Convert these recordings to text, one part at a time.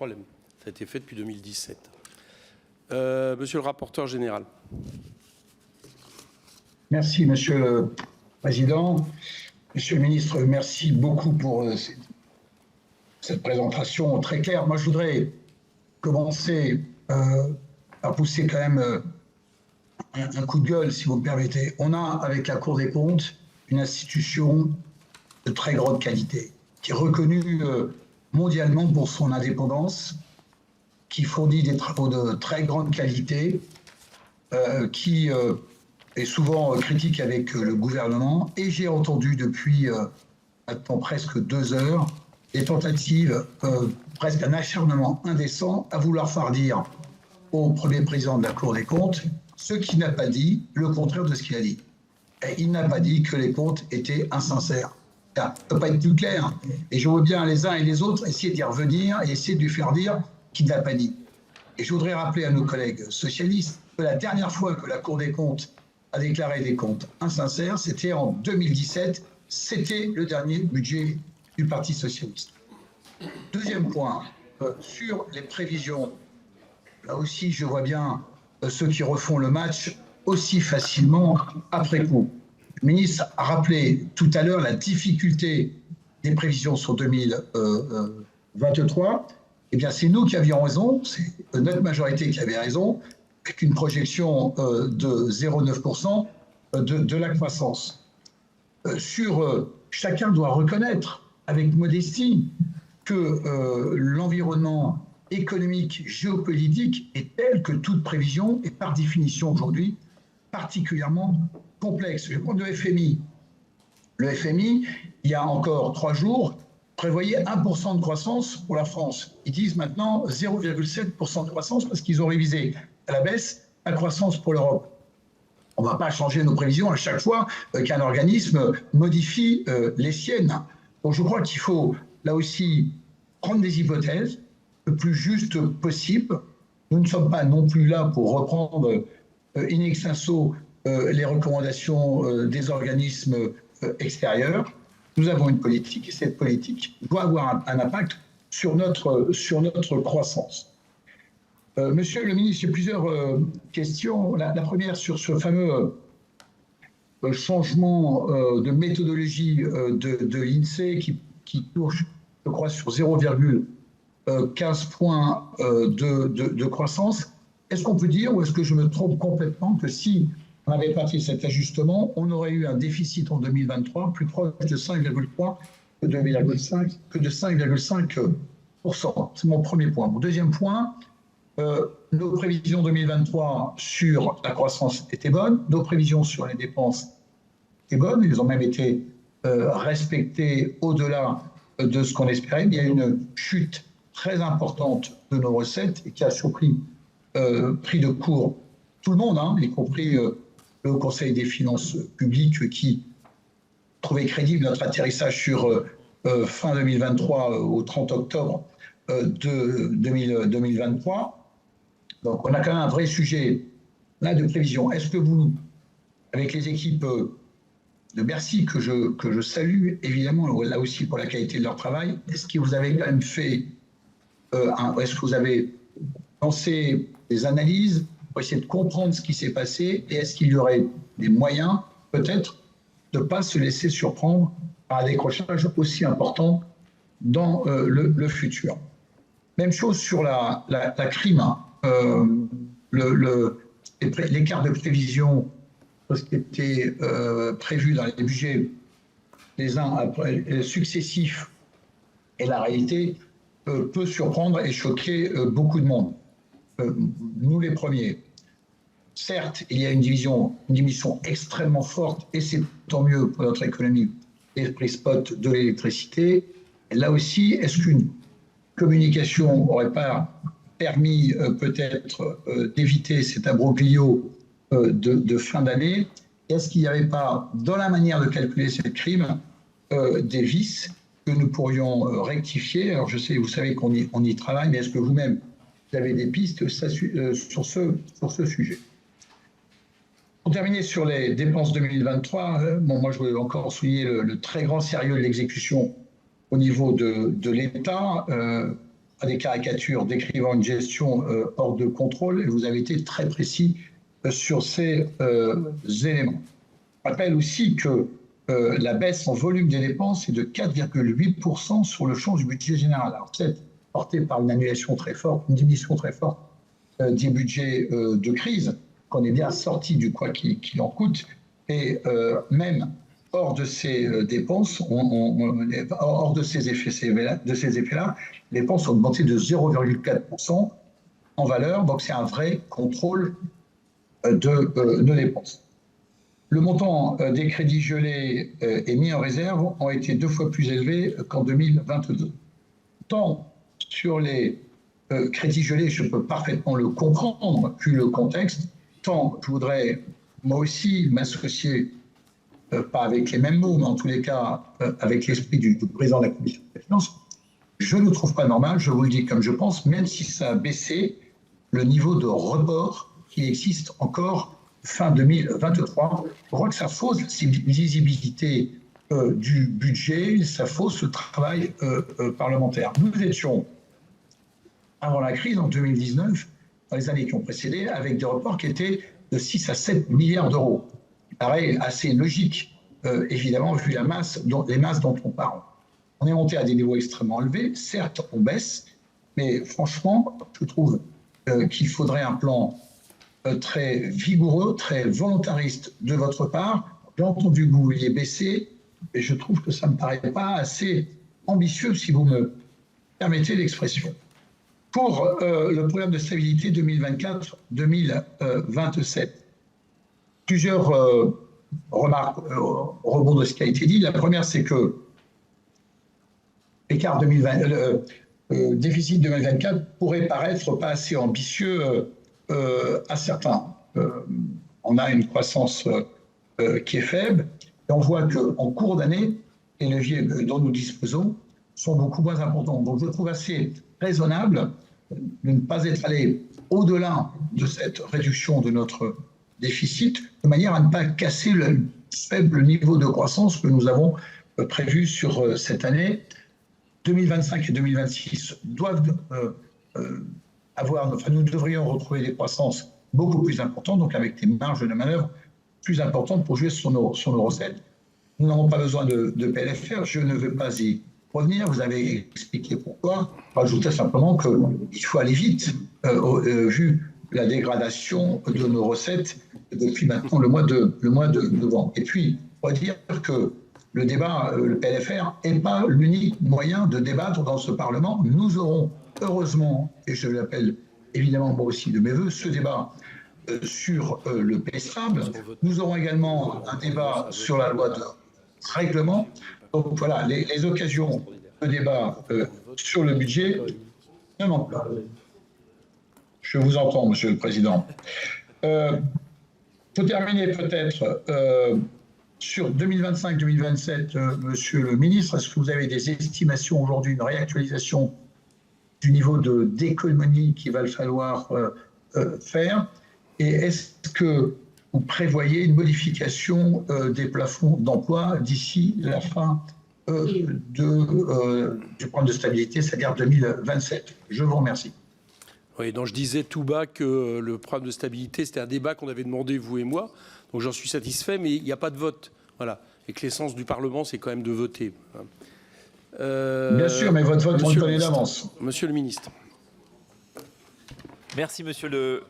problème. Ça a été fait depuis 2017. Monsieur le rapporteur général. Merci, Monsieur le Président. Monsieur le ministre, merci beaucoup pour cette présentation très claire. Moi, je voudrais commencer par pousser quand même un coup de gueule, si vous me permettez. On a, avec la Cour des comptes, une institution de très grande qualité, qui est reconnue mondialement pour son indépendance, qui fournit des travaux de très grande qualité, qui est souvent critique avec le gouvernement. Et j'ai entendu depuis maintenant presque 2 heures des tentatives, presque un acharnement indécent à vouloir faire dire au premier président de la Cour des comptes ce qu'il n'a pas dit, le contraire de ce qu'il a dit. Et il n'a pas dit que les comptes étaient insincères. Ça ne peut pas être plus clair. Et je vois bien les uns et les autres essayer d'y revenir et essayer de lui faire dire qu'il n'a pas dit. Et je voudrais rappeler à nos collègues socialistes que la dernière fois que la Cour des comptes a déclaré des comptes insincères, c'était en 2017. C'était le dernier budget du Parti socialiste. Deuxième point, sur les prévisions. Là aussi, je vois bien ceux qui refont le match aussi facilement après coup. Le ministre a rappelé tout à l'heure la difficulté des prévisions sur 2023. Eh bien, c'est nous qui avions raison, c'est notre majorité qui avait raison, avec une projection de 0,9% de la croissance. Chacun doit reconnaître avec modestie que l'environnement économique, géopolitique est tel que toute prévision est par définition aujourd'hui particulièrement complexe. Je vais prendre le FMI. Le FMI, il y a encore 3 jours, prévoyait 1% de croissance pour la France. Ils disent maintenant 0,7% de croissance parce qu'ils ont révisé à la baisse la croissance pour l'Europe. On ne va pas changer nos prévisions à chaque fois qu'un organisme modifie les siennes. Donc je crois qu'il faut là aussi prendre des hypothèses le plus juste possible. Nous ne sommes pas non plus là pour reprendre in extenso les recommandations des organismes extérieurs. Nous avons une politique et cette politique doit avoir un impact sur notre croissance. Monsieur le ministre, j'ai plusieurs questions. La première sur ce fameux changement de méthodologie de l'INSEE qui touche, je crois, sur 0,15 points de croissance. Est-ce qu'on peut dire, ou est-ce que je me trompe complètement, que si on avait pas fait cet ajustement, on aurait eu un déficit en 2023 plus proche de 5,3 que de 5,5%. C'est mon premier point. Mon deuxième point, nos prévisions 2023 sur la croissance étaient bonnes, nos prévisions sur les dépenses étaient bonnes, elles ont même été respectées au-delà de ce qu'on espérait. Il y a une chute très importante de nos recettes et qui a surpris pris de court tout le monde, y compris le Conseil des finances publiques qui trouvait crédible notre atterrissage sur fin 2023 au 30 octobre de 2023. Donc on a quand même un vrai sujet là de prévision. Est-ce que vous, avec les équipes de Bercy que je salue évidemment là aussi pour la qualité de leur travail, est-ce que vous avez quand même fait, est-ce que vous avez lancé des analyses pour essayer de comprendre ce qui s'est passé et est-ce qu'il y aurait des moyens peut-être de ne pas se laisser surprendre par un décrochage aussi important dans le futur. Même chose sur la crime. L'écart de prévision de ce qui était prévu dans les budgets les uns après successifs et la réalité peut surprendre et choquer beaucoup de monde. Nous les premiers. Certes, il y a une diminution extrêmement forte, et c'est tant mieux pour notre économie, des prix spot de l'électricité. Là aussi, est-ce qu'une communication n'aurait pas permis peut-être d'éviter cet imbroglio de fin d'année? Est-ce qu'il n'y avait pas, dans la manière de calculer cette crime, des vices que nous pourrions rectifier? Alors je sais, vous savez qu'on y travaille, mais est-ce que vous-même, vous avez des pistes sur ce sujet? Pour terminer sur les dépenses 2023, moi je veux encore souligner le très grand sérieux de l'exécution au niveau de l'État. pas des caricatures décrivant une gestion hors de contrôle, et vous avez été très précis sur ces éléments. Je rappelle aussi que la baisse en volume des dépenses est de 4,8% sur le champ du budget général. Alors, c'est porté par une annulation très forte, une diminution très forte des budgets de crise, qu'on est bien sorti du quoi qu'il en coûte, et même hors de ces dépenses, hors de ces effets-là, les dépenses ont augmenté de 0,4% en valeur, donc c'est un vrai contrôle de dépenses. Le montant des crédits gelés et mis en réserve ont été 2 fois plus élevés qu'en 2022. Tant sur les crédits gelés, je peux parfaitement le comprendre, vu le contexte, tant je voudrais moi aussi m'associer, pas avec les mêmes mots, mais en tous les cas avec l'esprit du président de la Commission des finances. Je ne trouve pas normal, je vous le dis comme je pense, même si ça a baissé le niveau de report qui existe encore fin 2023. Je crois que ça fausse la lisibilité du budget, ça fausse le travail parlementaire. Nous étions, avant la crise, en 2019, dans les années qui ont précédé, avec des reports qui étaient de 6 à 7 milliards d'euros. Pareil, assez logique, évidemment, vu les masses dont on parle. On est monté à des niveaux extrêmement élevés. Certes, on baisse, mais franchement, je trouve qu'il faudrait un plan très vigoureux, très volontariste de votre part. J'ai entendu que vous vouliez baisser, et je trouve que ça ne me paraît pas assez ambitieux, si vous me permettez l'expression. Pour le programme de stabilité 2024-2027, plusieurs remarques au rebond de ce qui a été dit. La première, c'est que l'écart déficit 2024 pourrait paraître pas assez ambitieux à certains. On a une croissance qui est faible, et on voit qu'en cours d'année, les leviers dont nous disposons sont beaucoup moins importants. Donc je trouve assez raisonnable de ne pas être allé au-delà de cette réduction de notre déficit, de manière à ne pas casser le faible niveau de croissance que nous avons prévu sur cette année. 2025 et 2026 doivent nous devrions retrouver des croissances beaucoup plus importantes, donc avec des marges de manœuvre plus importantes pour jouer sur nos recettes. Nous n'avons pas besoin de PLFR, je ne veux pas y revenir, vous avez expliqué pourquoi. J'ajoutais simplement qu'il faut aller vite, vu la dégradation de nos recettes depuis maintenant le mois de novembre. Et puis, on va dire que le débat, le PLFR, n'est pas l'unique moyen de débattre dans ce Parlement. Nous aurons, heureusement, et je l'appelle évidemment moi aussi de mes voeux, ce débat sur le PSRAB. Nous aurons également un débat sur la loi de règlement. Donc voilà, les occasions de débat sur le budget ne manquent pas. Je vous entends, Monsieur le Président. Pour terminer peut-être sur 2025-2027, Monsieur le Ministre, est-ce que vous avez des estimations aujourd'hui, une réactualisation du niveau d'économie qu'il va falloir faire? Et est-ce que vous prévoyez une modification des plafonds d'emploi d'ici la fin du programme de stabilité, c'est-à-dire 2027? Je vous remercie. Oui, donc je disais tout bas que le programme de stabilité, c'était un débat qu'on avait demandé, vous et moi. Donc j'en suis satisfait, mais il n'y a pas de vote. Voilà. Et que l'essence du Parlement, c'est quand même de voter. Bien sûr, mais votre vote, on le connaît d'avance. Monsieur le ministre. Merci Monsieur le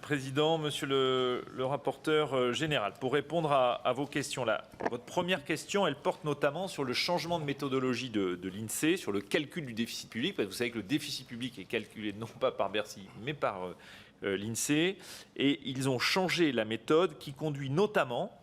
Président, Monsieur le rapporteur général. Pour répondre à vos questions, là, votre première question, elle porte notamment sur le changement de méthodologie de l'INSEE, sur le calcul du déficit public, parce que vous savez que le déficit public est calculé non pas par Bercy, mais par l'INSEE, et ils ont changé la méthode qui conduit notamment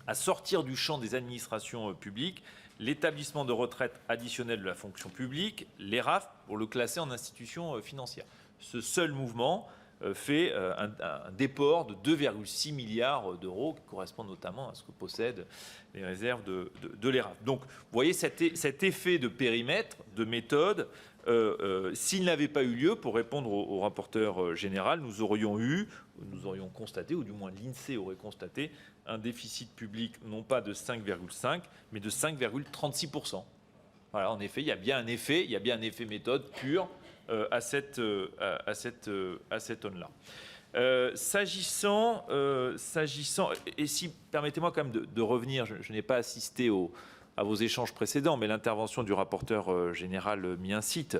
à sortir du champ des administrations publiques l'établissement de retraite additionnelle de la fonction publique, l'ERAF, pour le classer en institution financière. Ce seul mouvement fait un déport de 2,6 milliards d'euros, qui correspond notamment à ce que possèdent les réserves de l'ERAF. Donc, vous voyez cet effet de périmètre, de méthode. S'il n'avait pas eu lieu, pour répondre au rapporteur général, nous aurions constaté, ou du moins l'INSEE aurait constaté, un déficit public non pas de 5,5, mais de 5,36%. Voilà, en effet, il y a bien un effet méthode pur à cette zone-là. S'agissant, et si permettez-moi quand même de revenir, je n'ai pas assisté à vos échanges précédents, mais l'intervention du rapporteur général m'y incite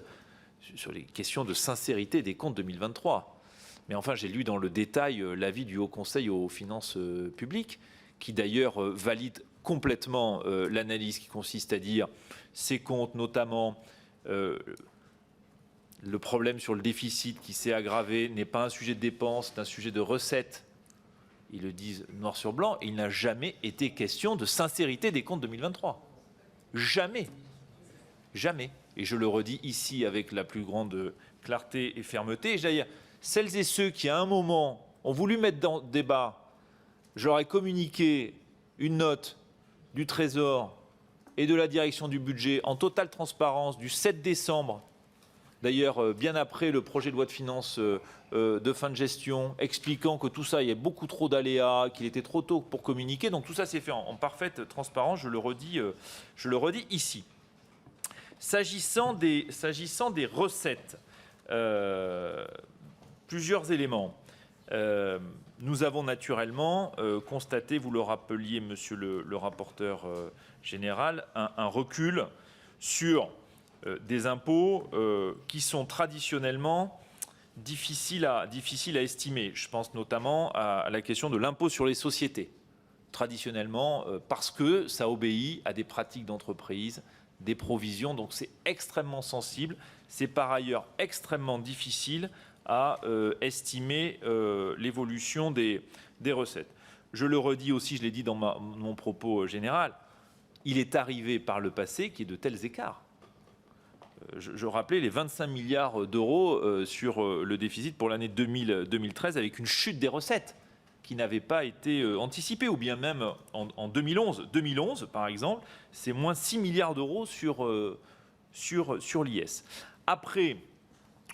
sur les questions de sincérité des comptes 2023. Mais enfin, j'ai lu dans le détail l'avis du Haut Conseil aux finances publiques, qui d'ailleurs valide complètement l'analyse qui consiste à dire ces comptes, notamment le problème sur le déficit qui s'est aggravé, n'est pas un sujet de dépenses, c'est un sujet de recettes. Ils le disent noir sur blanc, et il n'a jamais été question de sincérité des comptes 2023. Jamais. Jamais. Et je le redis ici avec la plus grande clarté et fermeté. Et j'allais dire, celles et ceux qui, à un moment, ont voulu mettre dans le débat, j'aurais communiqué une note du Trésor et de la direction du budget en totale transparence du 7 décembre, d'ailleurs bien après le projet de loi de finances de fin de gestion, expliquant que tout ça, il y a beaucoup trop d'aléas, qu'il était trop tôt pour communiquer. Donc tout ça s'est fait en parfaite transparence, je le redis ici. S'agissant des recettes, plusieurs éléments. Nous avons naturellement constaté, vous le rappeliez, monsieur le rapporteur général, un recul sur des impôts qui sont traditionnellement difficiles à estimer. Je pense notamment à la question de l'impôt sur les sociétés. Traditionnellement, parce que ça obéit à des pratiques d'entreprise, des provisions, donc c'est extrêmement sensible. C'est par ailleurs extrêmement difficile à estimer l'évolution des recettes. Je le redis aussi, je l'ai dit dans mon propos général, il est arrivé par le passé qu'il y ait de tels écarts. Je rappelais les 25 milliards d'euros sur le déficit pour l'année 2013 avec une chute des recettes qui n'avait pas été anticipée, ou bien même en 2011. 2011, par exemple, c'est moins 6 milliards d'euros sur l'IS. Après,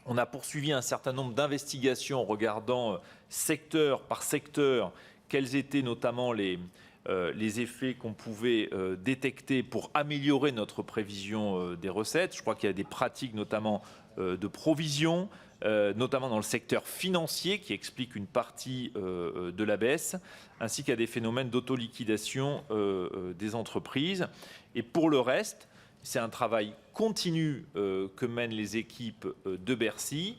on a poursuivi un certain nombre d'investigations regardant secteur par secteur quels étaient notamment les effets qu'on pouvait détecter pour améliorer notre prévision des recettes. Je crois qu'il y a des pratiques notamment de provision, notamment dans le secteur financier qui explique une partie de la baisse, ainsi qu'il y a des phénomènes d'autoliquidation des entreprises. Et pour le reste, c'est un travail continu que mènent les équipes de Bercy,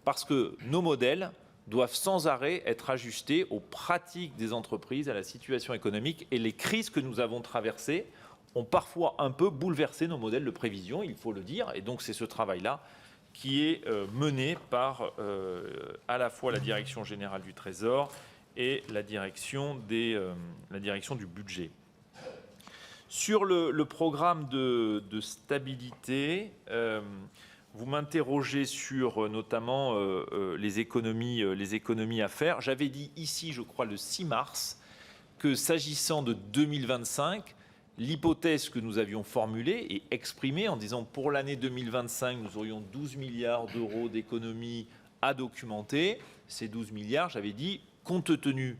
parce que nos modèles doivent sans arrêt être ajustés aux pratiques des entreprises, à la situation économique, et les crises que nous avons traversées ont parfois un peu bouleversé nos modèles de prévision, il faut le dire, et donc c'est ce travail-là qui est mené par à la fois la Direction générale du Trésor et la direction du budget. Sur le programme de stabilité, vous m'interrogez sur notamment les économies à faire. J'avais dit ici, je crois, le 6 mars, que s'agissant de 2025, l'hypothèse que nous avions formulée et exprimée en disant pour l'année 2025, nous aurions 12 milliards d'euros d'économies à documenter. Ces 12 milliards, j'avais dit, compte tenu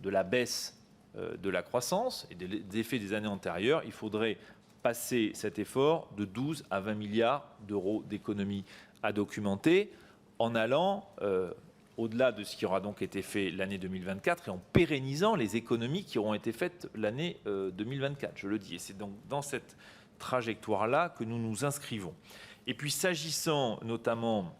de la baisse de la croissance et des effets des années antérieures, il faudrait passer cet effort de 12 à 20 milliards d'euros d'économies à documenter en allant au-delà de ce qui aura donc été fait l'année 2024 et en pérennisant les économies qui auront été faites l'année 2024. Je le dis, et c'est donc dans cette trajectoire-là que nous nous inscrivons. Et puis s'agissant notamment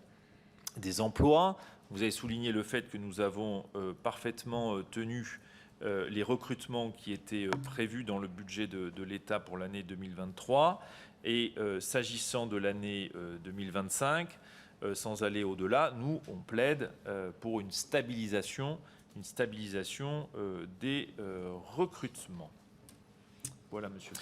des emplois, vous avez souligné le fait que nous avons parfaitement tenu les recrutements qui étaient prévus dans le budget de l'État pour l'année 2023. Et s'agissant de l'année 2025, sans aller au-delà, nous, on plaide pour une stabilisation des recrutements. Voilà, monsieur.